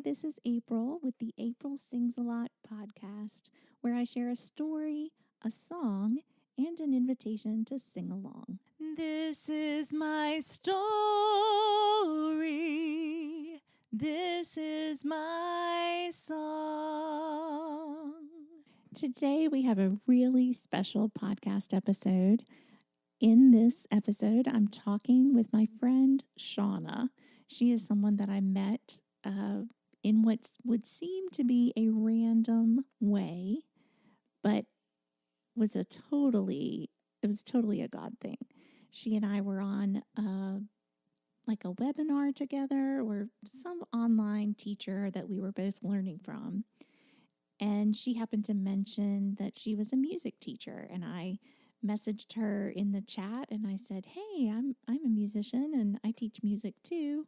this is April with the April Sings a Lot podcast, where I share a story, a song, and an invitation to sing along. This is my story. This is my song. Today we have a really special podcast episode. In this episode, I'm talking with my friend Shauna. She is someone that I met in what would seem to be a random way, but it was totally a God thing. She and I were on like a webinar together, or some online teacher that we were both learning from. And she happened to mention that she was a music teacher, and I messaged her in the chat and I said, "Hey, I'm a musician and I teach music too."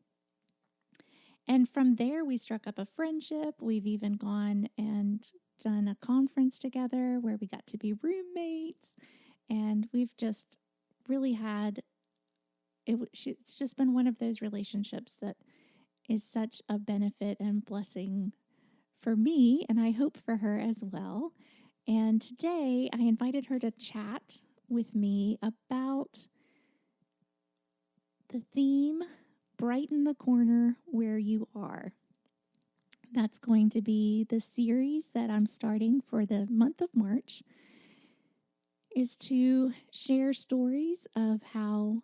And from there we struck up a friendship. We've even gone and done a conference together where we got to be roommates, and we've just really had it's just been one of those relationships that is such a benefit and blessing for me, and I hope for her as well. And today I invited her to chat with me about the theme, Brighten the Corner Where You Are. That's going to be the series that I'm starting for the month of March, is to share stories of how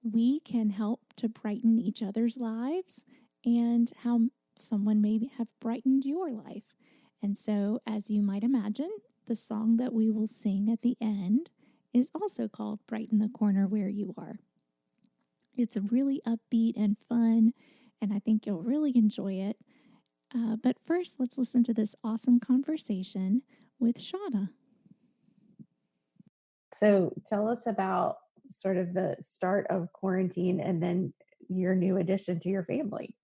we can help to brighten each other's lives and how someone may have brightened your life. And so, as you might imagine, the song that we will sing at the end is also called Brighten the Corner Where You Are. It's really upbeat and fun, and I think you'll really enjoy it. But first, let's listen to this awesome conversation with Shauna. So tell us about sort of the start of quarantine and then your new addition to your family.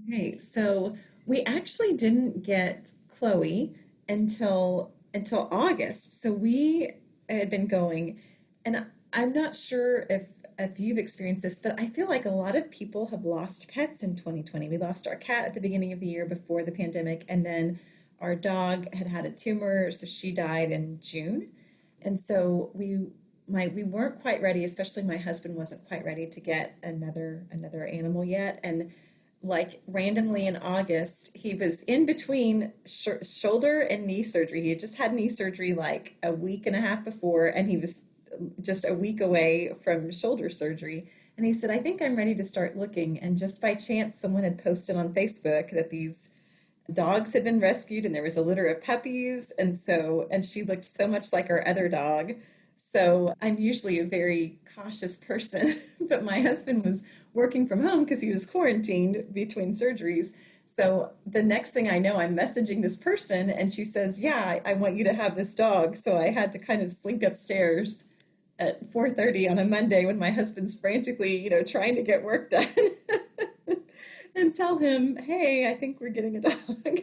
Okay, so we actually didn't get Chloe until August. So we had been going, and I'm not sure if you've experienced this, but I feel like a lot of people have lost pets in 2020. We lost our cat at the beginning of the year before the pandemic, and then our dog had a tumor, so she died in June. And so we weren't quite ready, especially my husband wasn't quite ready to get another animal yet. And like randomly in August, he was in between shoulder and knee surgery. He had just had knee surgery like a week and a half before, and he was just a week away from shoulder surgery. And he said, "I think I'm ready to start looking." And just by chance, someone had posted on Facebook that these dogs had been rescued and there was a litter of puppies. And she looked so much like our other dog. So I'm usually a very cautious person, but my husband was working from home because he was quarantined between surgeries. So the next thing I know, I'm messaging this person and she says, "Yeah, I want you to have this dog." So I had to kind of slink upstairs at 4:30 on a Monday when my husband's frantically, trying to get work done and tell him, "Hey, I think we're getting a dog."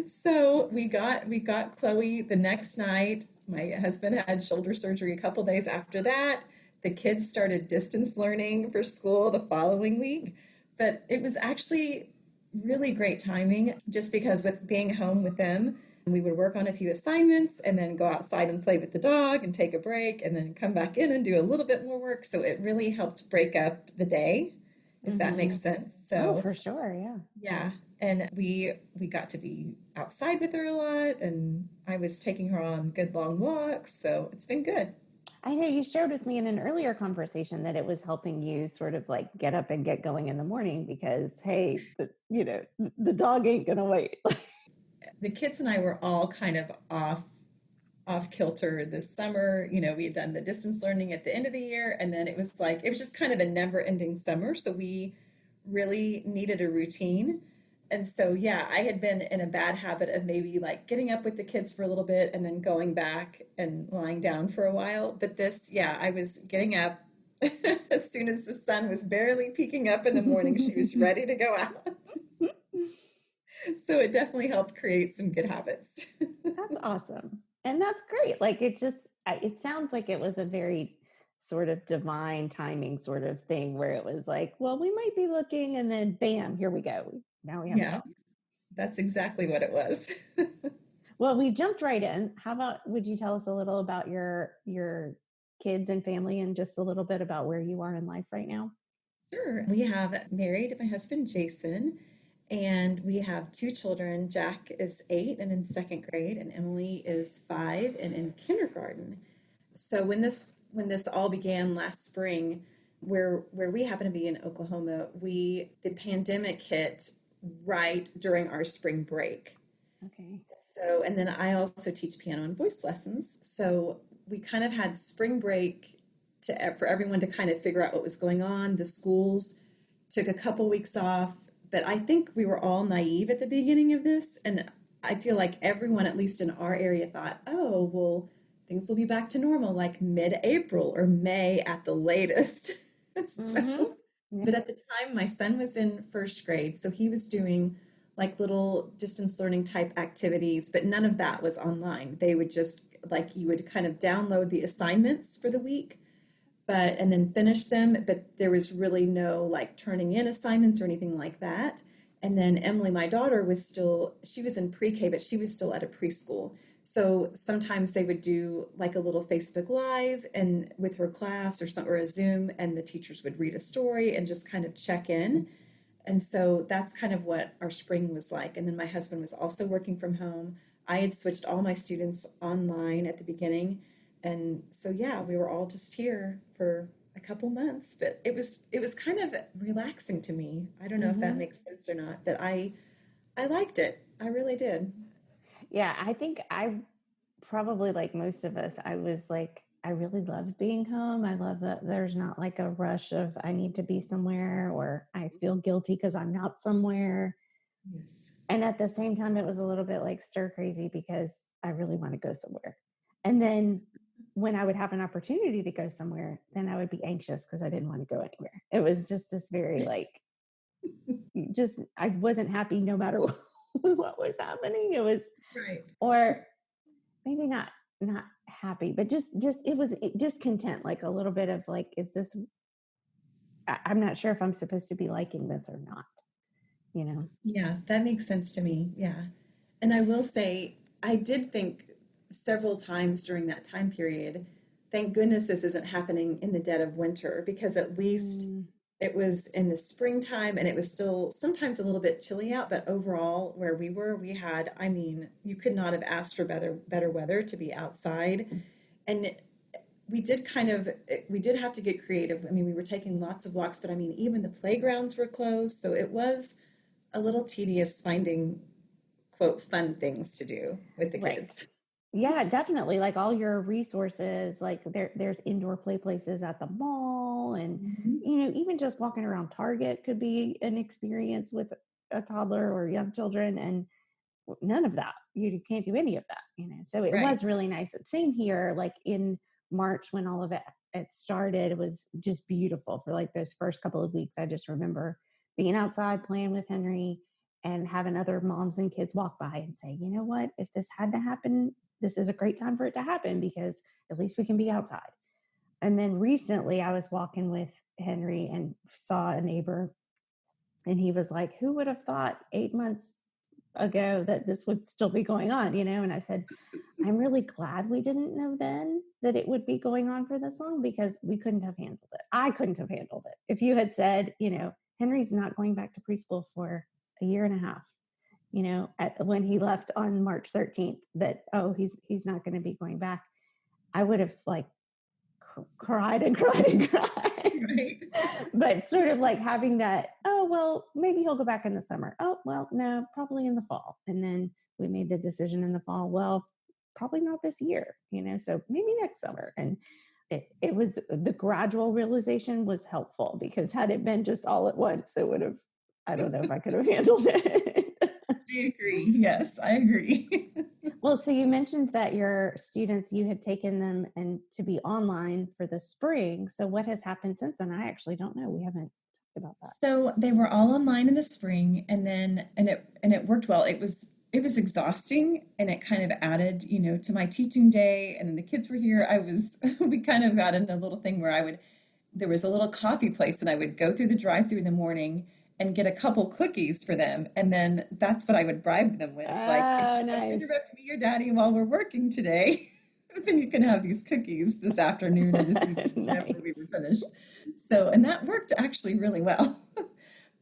So we got Chloe the next night. My husband had shoulder surgery a couple days after that. The kids started distance learning for school the following week. But it was actually really great timing, just because with being home with them, we would work on a few assignments and then go outside and play with the dog and take a break and then come back in and do a little bit more work. So it really helped break up the day, if that makes sense. So for sure, yeah. Yeah. And we got to be outside with her a lot, and I was taking her on good long walks. So it's been good. I know you shared with me in an earlier conversation that it was helping you sort of like get up and get going in the morning because, hey, the dog ain't going to wait. The kids and I were all kind of off kilter this summer. We had done the distance learning at the end of the year, and then it was just kind of a never ending summer. So we really needed a routine. And so, yeah, I had been in a bad habit of maybe like getting up with the kids for a little bit and then going back and lying down for a while. But I was getting up as soon as the sun was barely peeking up in the morning. She was ready to go out. So it definitely helped create some good habits. That's awesome. And that's great. Like it sounds like it was a very sort of divine timing sort of thing where it was like, well, we might be looking and then bam, here we go. Now we have Yeah, that. that's exactly what it was. Well, we jumped right in. How about, would you tell us a little about your kids and family and just a little bit about where you are in life right now? Sure. We have married my husband Jason, and we have two children. Jack is 8 and in second grade, and Emily is 5 and in kindergarten. So when this all began last spring, where we happen to be in Oklahoma, the pandemic hit right during our spring break. Okay. So, and then I also teach piano and voice lessons. So we kind of had spring break for everyone to kind of figure out what was going on. The schools took a couple weeks off, but I think we were all naive at the beginning of this. And I feel like everyone, at least in our area, thought, oh, well, things will be back to normal like mid-April or May at the latest. Mm-hmm. So, but at the time, my son was in first grade, so he was doing like little distance learning type activities, but none of that was online. They would just like you would kind of download the assignments for the week, but and then finish them, but there was really no like turning in assignments or anything like that. And then Emily, my daughter, she was in pre-K, but she was still at a preschool. So sometimes they would do like a little Facebook Live and with her class or a Zoom, and the teachers would read a story and just kind of check in. And so that's kind of what our spring was like. And then my husband was also working from home. I had switched all my students online at the beginning. And so yeah, we were all just here for a couple months, but it was kind of relaxing to me. I don't know if that Mm-hmm. makes sense or not, but I liked it. I really did. Yeah, I think I probably, like most of us, I was like, I really loved being home. I love that there's not like a rush of I need to be somewhere or I feel guilty because I'm not somewhere. Yes. And at the same time, it was a little bit like stir crazy because I really want to go somewhere. And then when I would have an opportunity to go somewhere, then I would be anxious because I didn't want to go anywhere. It was just this very like, just, I wasn't happy no matter what was happening. It was, Right. or maybe not happy, but just it was discontent, like a little bit of like, is this, I'm not sure if I'm supposed to be liking this or not, you know? Yeah, that makes sense to me. Yeah. And I will say, I did think several times during that time period, thank goodness this isn't happening in the dead of winter, because at least Mm, it was in the springtime and it was still sometimes a little bit chilly out. But overall, where we were, we had, I mean, you could not have asked for better weather to be outside. And we did have to get creative. I mean, we were taking lots of walks, but I mean, even the playgrounds were closed. So it was a little tedious finding, quote, fun things to do with the right. kids. Yeah, definitely. Like all your resources, like there's indoor play places at the mall, and Mhm. even just walking around Target could be an experience with a toddler or young children, and none of that. You can't do any of that. So it Right. was really nice. Same here, like in March when all of it started, it was just beautiful for like those first couple of weeks. I just remember being outside playing with Henry and having other moms and kids walk by and say, you know what, if this had to happen, this is a great time for it to happen because at least we can be outside. And then recently I was walking with Henry and saw a neighbor, and he was like, who would have thought 8 months ago that this would still be going on? And I said, I'm really glad we didn't know then that it would be going on for this long, because we couldn't have handled it. I couldn't have handled it. If you had said, Henry's not going back to preschool for a year and a half, when he left on March 13th, that, oh, he's not going to be going back, I would have like cried and cried and cried. Right. But sort of like having that, oh, well, maybe he'll go back in the summer. Oh, well, no, probably in the fall. And then we made the decision in the fall, well, probably not this year, so maybe next summer. And it was, the gradual realization was helpful, because had it been just all at once, it would have, I don't know if I could have handled it. I agree. Yes, I agree. Well, so you mentioned that your students, you had taken them and to be online for the spring. So what has happened since then? I actually don't know. We haven't talked about that. So they were all online in the spring, and then and it worked well. It was exhausting, and it kind of added, to my teaching day. And then the kids were here. We kind of got into a little thing where there was a little coffee place, and I would go through the drive-through in the morning, and get a couple cookies for them. And then that's what I would bribe them with. Like, if Oh, you don't nice. interrupt me or daddy while we're working today, then you can have these cookies this afternoon or this evening, whenever we Nice. were finished. So, and that worked actually really well.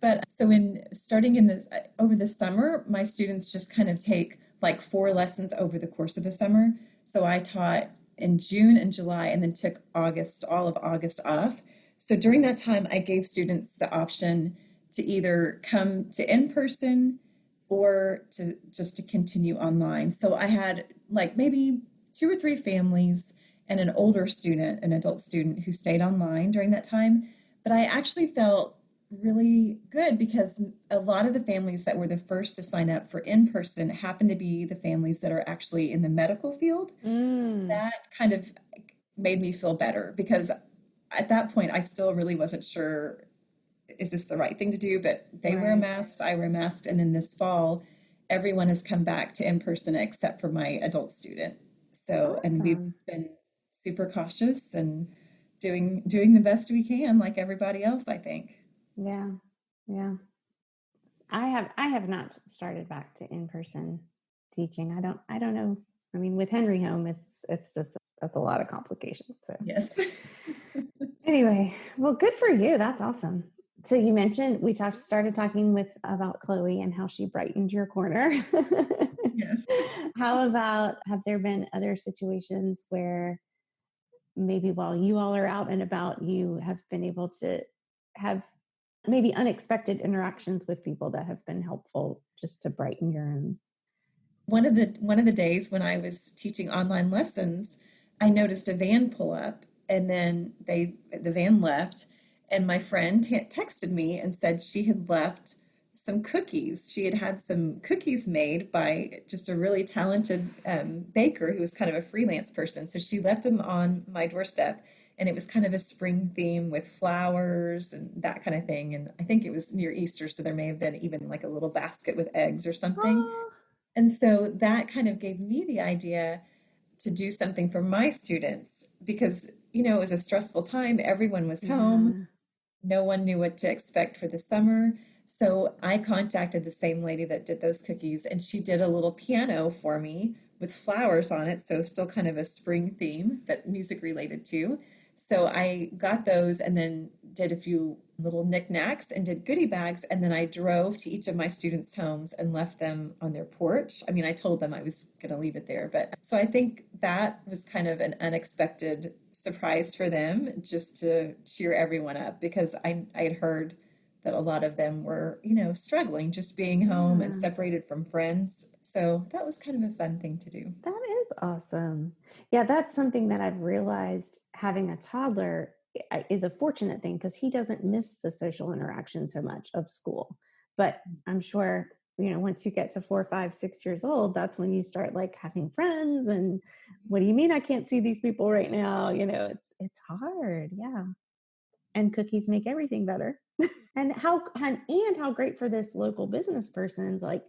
But so in starting in this over the summer, my students just kind of take like 4 lessons over the course of the summer. So I taught in June and July and then took August, all of August off. So during that time, I gave students the option to either come to in person or to just to continue online. So I had like maybe 2 or 3 families and an older student, an adult student who stayed online during that time. But I actually felt really good because a lot of the families that were the first to sign up for in person happened to be the families that are actually in the medical field. So that kind of made me feel better because at that point I still really wasn't sure, is this the right thing to do? But they wear Right. masks, I wear masks, and then this fall everyone has come back to in person except for my adult student. So and we've Awesome. been super cautious and doing the best we can like everybody else, I think. Yeah. Yeah. I have not started back to in-person teaching. I don't know. I mean, with Henry home, it's just that's a lot of complications. So Yes. anyway, well, good for you. That's awesome. So you mentioned we started talking about Chloe and how she brightened your corner. Yes. How about, have there been other situations where maybe while you all are out and about, you have been able to have maybe unexpected interactions with people that have been helpful just to brighten your own? One of the days when I was teaching online lessons, I noticed a van pull up, and then the van left, and my friend texted me and said she had left some cookies. She had had some cookies made by just a really talented baker who was kind of a freelance person. So she left them on my doorstep, and it was kind of a spring theme with flowers and that kind of thing. And I think it was near Easter, so there may have been even like a little basket with eggs or something. Oh, And so that kind of gave me the idea to do something for my students because, it was a stressful time. Everyone was home. yeah. No one knew what to expect for the summer. So I contacted the same lady that did those cookies, and she did a little piano for me with flowers on it. So still kind of a spring theme, but music related too. So I got those and then did a few little knickknacks and did goodie bags. And then I drove to each of my students' homes and left them on their porch. I mean, I told them I was going to leave it there. But so I think that was kind of an unexpected surprise for them just to cheer everyone up because I had heard that a lot of them were, struggling just being home and Yeah. separated from friends. So that was kind of a fun thing to do. That is awesome. Yeah, that's something that I've realized having a toddler is a fortunate thing because he doesn't miss the social interaction so much of school. But I'm sure, once you get to 4, 5, 6 years old, that's when you start like having friends. And what do you mean I can't see these people right now? It's hard. Yeah. And cookies make everything better. And how great for this local business person, like,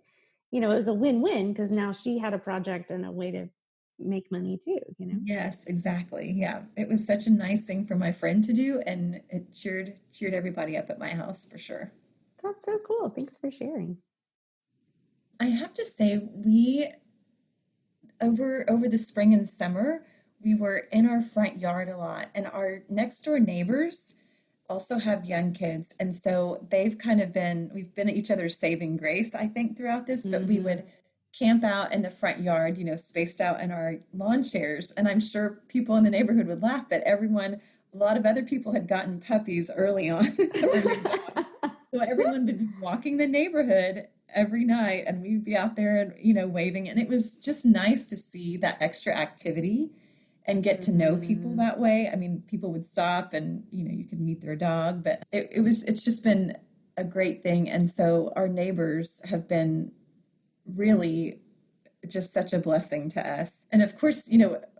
it was a win-win because now she had a project and a way to make money too. Yes, exactly. Yeah. It was such a nice thing for my friend to do and it cheered everybody up at my house for sure. That's so cool. Thanks for sharing. I have to say we over the spring and summer, we were in our front yard a lot and our next door neighbors also have young kids. And so we've been each other's saving grace, I think, throughout this, but we would camp out in the front yard, spaced out in our lawn chairs. And I'm sure people in the neighborhood would laugh, but a lot of other people had gotten puppies early on or new dogs. So everyone would be walking the neighborhood every night and we'd be out there and, waving. And it was just nice to see that extra activity and get to know people that way. I mean, people would stop and, you could meet their dog, but it's just been a great thing. And so our neighbors have been really just such a blessing to us. And of course,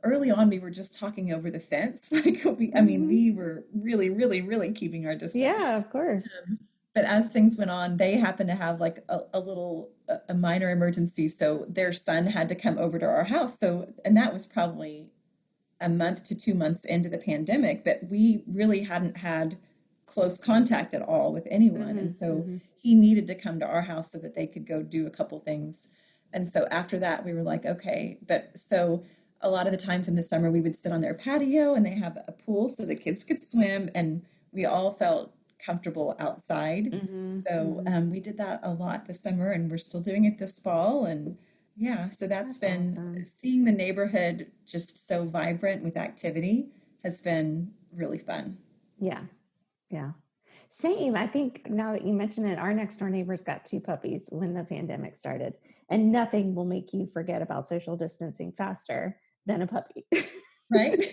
early on we were just talking over the fence. We were really, really, really keeping our distance. Yeah, of course. But as things went on, they happened to have like a minor emergency. So their son had to come over to our house. And that was probably a month to 2 months into the pandemic, but we really hadn't had close contact at all with anyone. And so he needed to come to our house so that they could go do a couple things. And so after that, we were like, okay. But so a lot of the times in the summer, we would sit on their patio and they have a pool so the kids could swim, and we all felt comfortable outside. So we did that a lot this summer, and we're still doing it this fall. And yeah, so that's been awesome. seeing the neighborhood just so vibrant with activity has been really fun. Yeah. Yeah. Same. I think now that you mention it, our next door neighbors got 2 puppies when the pandemic started, and nothing will make you forget about social distancing faster than a puppy. Right?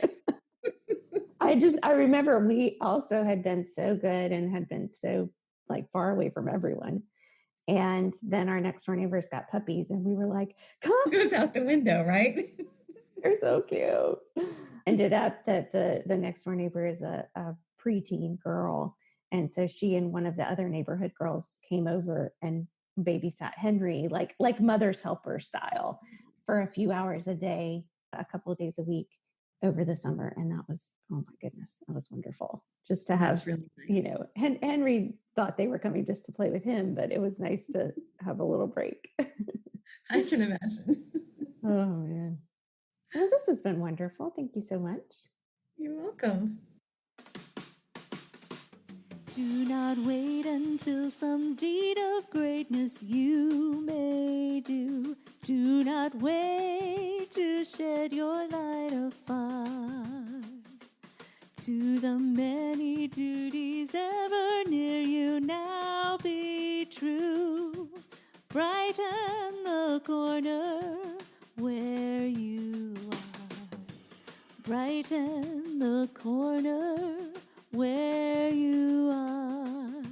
I remember we also had been so good and had been so like far away from everyone. And then our next door neighbors got puppies, and we were like, come, Goes out the window, right? they're so cute. Ended up that the next door neighbor is a preteen girl. And so she and one of the other neighborhood girls came over and babysat Henry, like mother's helper style, for a few hours a day, a couple of days a week over the summer. And that was, oh my goodness, that was wonderful. Just to have, That's really nice. Henry thought they were coming just to play with him, but it was nice to have a little break. I can imagine. Oh man. Well, this has been wonderful. Thank you so much. You're welcome. Do not wait until some deed of greatness you may do. Do not wait to shed your light afar. To the many duties ever near you, now be true. Brighten the corner where you are. Brighten the corner where you are.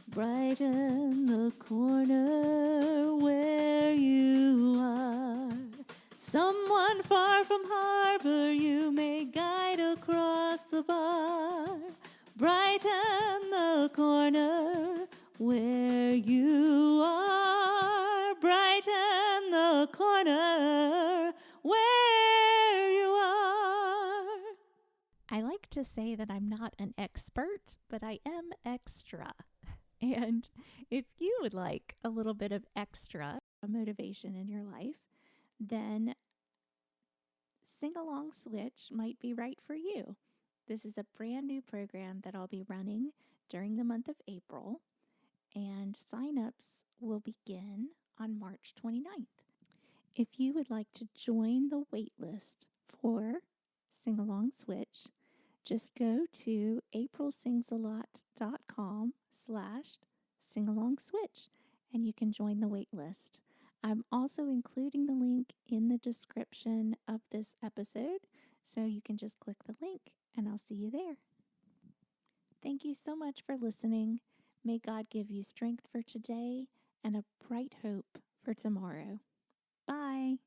Brighten the corner where you are. Someone far from harbor you may guide across the bar. Brighten the corner where you are. Brighten the corner where you are. I like to say that I'm not an expert, but I am extra. And if you would like a little bit of extra motivation in your life, then Singalong Switch might be right for you. This is a brand new program that I'll be running during the month of April, and signups will begin on March 29th. If you would like to join the waitlist for Singalong Switch, just go to aprilsingsalot.com/singalongswitch and you can join the waitlist. I'm also including the link in the description of this episode, so you can just click the link and I'll see you there. Thank you so much for listening. May God give you strength for today and a bright hope for tomorrow. Bye.